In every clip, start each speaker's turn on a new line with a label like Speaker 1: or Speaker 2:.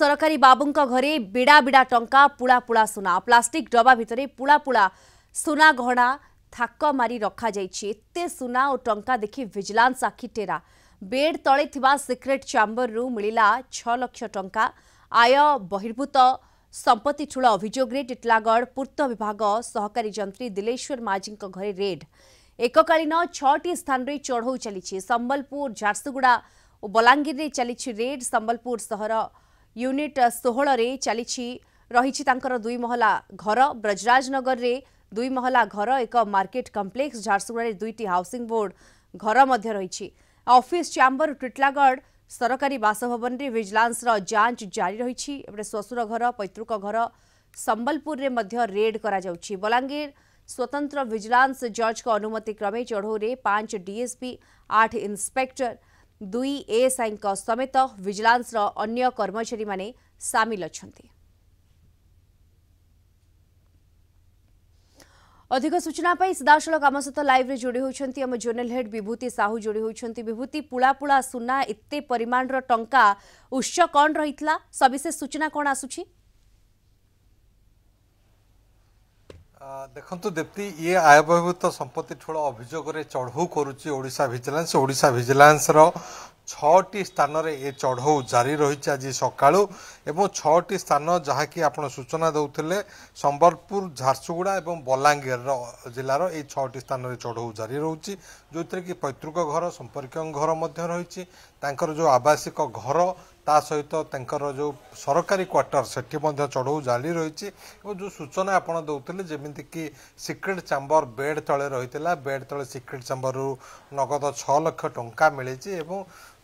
Speaker 1: सरकारी बाबूंका घरे बिड़ा बिड़ा टंका पुड़ा पुड़ा सुना प्लास्टिक डबा भितरे पुड़ा पुड़ा सुना गहना थाक मारी रखा जाइछि। एते सुना और टंका देखि विजिलेंस आखि टेरा। बेड तले थिबा सिक्रेट चैम्बर रु मिलिला 6 लाख टंका। आय बहिर्भूत संपत्ति ठूल अभियोग रे टिटलागढ़ पूर्त विभाग सहकारी जंत्री दिलेश्वर माझी घरे रेड। एककालीन 6टी स्थान रे चढ़ऊ चली। संबलपुर झारसुगुड़ा और बलांगीर रे चली रेड। संबलपुर सहर यूनिट 16 रे चली रही दुई महला घर। ब्रजराजनगर रे 2 महला घर, एक मार्केट कम्प्लेक्स। झारसुगुड़ा रे 2टी हाउसिंग बोर्ड घर मध्य रही। ऑफिस चैम्बर टिटलागढ़ सरकारी बासभवन रे विजिलेंस जांच जारी रही। श्वशुर घर, पैतृक घर संबलपुर रे मध्य रेड करा जाउछि। बलांगीर स्वतंत्र विजिलेंस जज को अनुमति क्रमे चढ़ऊ रे 5 डीएसपी, 8 इंस्पेक्टर, 2 एएसआई समेत विजिलेंस अन्य कर्मचारी माने सामिल अछंती। अधिक सूचना पाई सीधासलख आम सहित लाइव रे जोड़ी होइछंती हम जोनल हेड विभूति साहू जोड़ी होइछंती। विभूति, पुला पुला सुना एते परिमाण रो टंका उच्च कोन रहितला, सविशेष सूचना कोन आसुछि?
Speaker 2: देखंतु दीप्ति, ये आय बहिर्भूत संपत्ति ठूल अभियोग रे चढ़ऊ करुच्ची ओडिशा विजिलेंस। ओडिशा विजिलेंस रो 6टी स्थान रे ये चढ़ऊ जारी रही आज सकाळू एवं 6टी स्थान जहाँकि आपण सूचना दौथिले संबलपुर, झारसुगुड़ा एवं बलांगीर जिलार ये 6टी स्थान रे चढ़ऊ जारी रोची, जो कि पैतृक घर, संपर्क घर मध्य रही। तांकर जो आवासिक घर ता सहित तांकर जो सरकारी क्वार्टर सेठी मध्य चढ़ऊ जारी रही। जो सूचना आपण दौथिले जेमिति कि सिक्रेट चैम्बर बेड तले रही, बेड तले सिक्रेट चैम्बर रु नगद 6 लाख टंका मिली।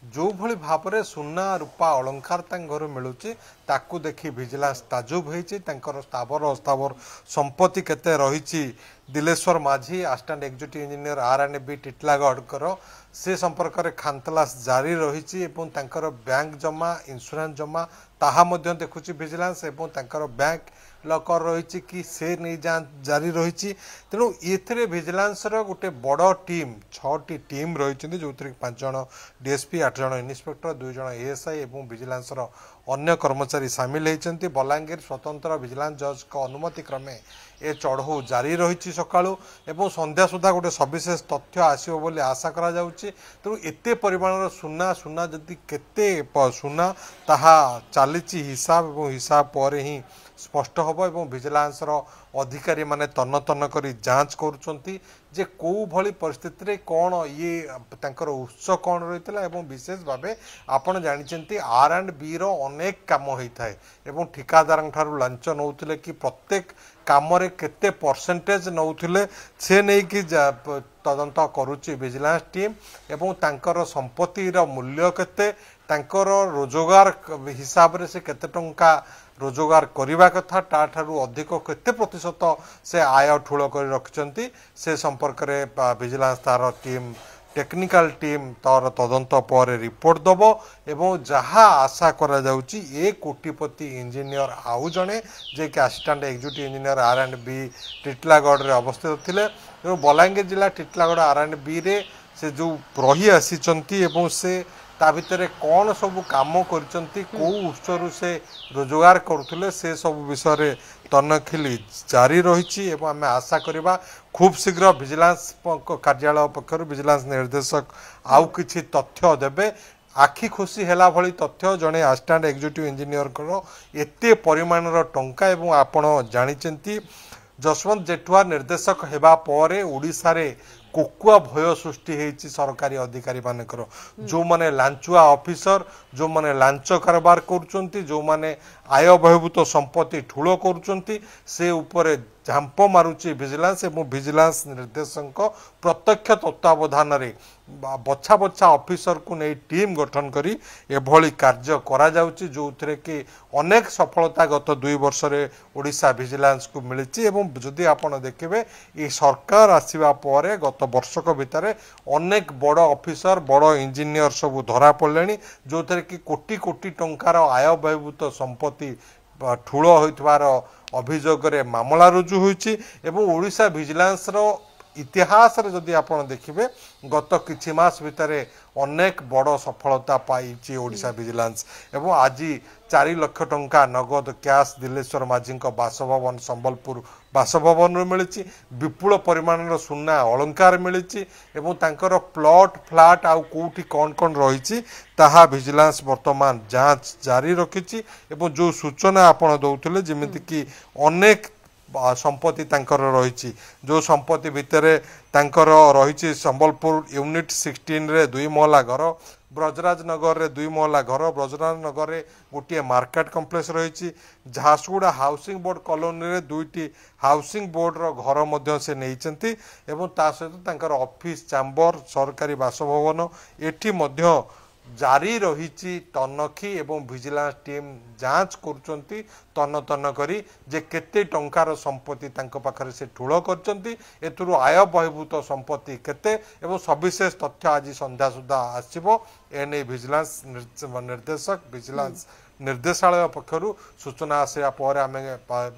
Speaker 2: जो भली भाव सुना रूपा अलंकार घर मिलूची ताकू देखी विजिलेंस ताजुब होती। स्थावर अस्थावर संपत्ति केते रही दिलेश्वर माझी assistant executive engineer R&B Titlagarh से संपर्क में खानतलास जारी रही। बैंक जमा, इंश्योरेंस जमा ताहा मध्य देखुची विजिलेंस एवं बैंक लकर रही कि से नहीं जारी रही। तेणु ये विजिलेंस गोटे बड़ टीम 6टी टीम रही, जो 5 जन डीएसपी, 8 जन इन्स्पेक्टर, 2 जन एएसआई और विजिलेंस अन्य कर्मचारी सामिल होती। बलांगीर स्वतंत्र विजिलेंस जज को अनुमति क्रमे ए चढ़ऊ जारी रही सकाळू एवं संध्या सुधा गोटे सविशेष तथ्य आसो बोली आशा करा जाउछि। तेणु एते परिमाणर सुना जदि केते सुना ताहा चली हिसाब और हिसाब पर ही स्पष्ट हम एवं विजिलेंस अधिकारी माने तन्न तन्न करी जांच करुचंती जे को भली परिस्थिति रे कौन ये तांकर उत्स कौन रही। एवं विशेष भावे आपण जानिचंती R&B रो अनेक काम होता है एवं ठिकादार ठारू लांच नौथिले कि प्रत्येक काम रे केते परसेंटेज नौथिले से नहीं कि तदंत करुची विजिलेंस टीम एवं तांकर संपत्ति रो मूल्य केते, तांकर रोजगार हिसाब रे से केते टंका रोजगार करने कथा ठारू अधिक केते प्रतिशत से आय ठूल कर रखिंट से संपर्क में विजिलेंस तार टीम टेक्निकल टीम तार तदंत पर रिपोर्ट दब एवं जहाँ आशा करा जाउची ए कोटिपति इंजीनियर आउ जड़े जे कि assistant executive engineer R&B Titlagarh रे अवस्थित थिले। बलांगीर जिला टिटलागढ़ R&B रे से जो रही आसीचंती एवं से ता भितर कौन सब काम करचंती को उत्सरु से रोजगार करुले से सब विषय तनखिली जारी रही। आम आशा करवा खूब शीघ्र विजिलेंस कार्यालय पक्षर विजिलेंस निर्देशक आउ किछि तथ्य देबे। आखि खुशी हैला भली तथ्य जड़े असिस्टेंट एग्जीक्यूटिव इंजीनियर एते परिमाणर टंका एवं आपण जानिचंती जसवंत जेठुआ निर्देशक हेबा परे ओडिशा रे कोकुआ भय सृष्टि होती सरकारी अधिकारी मानकर जो माने लांचुआ ऑफिसर, जो माने लांच कारबार करुचंती, जो माने आय बहिर्भूत संपत्ति ठूल करुचंती से उपरे झांप मारुची विजिलेंस एवं विजिलेंस निर्देशक प्रत्यक्ष तत्वावधान रे बछा बछा ऑफिसर को नहीं टीम गठन करी एभली कार्य करा जाउची, जो थे कि अनेक सफलता गत 2 वर्ष रे ओडिशा विजिलेंस को मिली। एवं जदि आपण देखिबे ये सरकार आसीबा परे गत वर्षक भितर अनेक बड़ ऑफिसर बड़ इंजीनियर सब धरा पड़े, जो थे कि कोटी कोटी टंकार आय बहिर्भूत संपत्ति ठूल होइतबार अभियोग रे मामला रुजु होइछि। एवं ओडिशा विजिलेंस रो इतिहास रे जदि आपण देखिबे गत किछि मास भितरे अनेक बड़ सफलता पाई ओडिशा विजिलेंस एवं आज 4 लाख टंका नगद कैश दिलेश्वर माझी बासभवन संबलपुर बासभवन मिली विपुल परिमाण सुना अलंकार मिली प्लॉट फ्लैट आउ कौटी कौन कौन रही ताहा विजिलेंस वर्तमान जांच जारी रखी जो सूचना आपण दौले जमीती कि अनेक संपत्ति तांकर रही जो संपत्ति भितर तांकर रही संबलपुर यूनिट 16 रे 2 महला घर ब्रजराज नगर रे 2 महला घर ब्रजराज नगर रे गोटे मार्केट कम्प्लेक्स रही झारसुगुड़ा हाउसिंग बोर्ड कॉलोनी रे 2टी हाउसिंग बोर्ड रो घर मध्य से नहीं एवं ता सहित तांकर ऑफिस चैम्बर सरकारी बासभवन एठी मध्य जारी रही तनखी एवं विजिलेंस टीम जांच करुचंती तन तन करी जे केते टंकार संपत्ति तांको पाखरे से ठूल करचंती एतुरु आय बहिभूत संपत्ति केते एवं सविशेष तथ्य आज संध्या सुधा आसीबो एने विजिलेंस निर्देशक विजिलेंस निर्देशालय पक्षरु सूचना आसिया पर आमे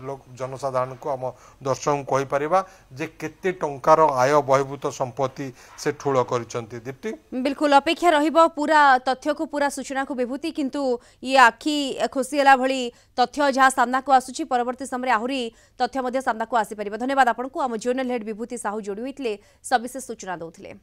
Speaker 2: लोक जनसाधारण को आम दर्शक कहि परिबा जे केते टंकार आय बहिभूत संपत्ति से ठूल करिसंती दीप्ति
Speaker 1: बिल्कुल अपेक्षा रहिबो पूरा तथ्य को पूरा सूचना को विभूति किंतु ये आखि खुशीला भली तथ्य जहाँ सामना को आसुची परवर्ती समय आहुरी तथ्य मध्य सामना को आसी परिबा। धन्यवाद आपन को आम जर्नल हेड विभूति साहू जोड़ी होइतले सविशेष सूचना दउथले।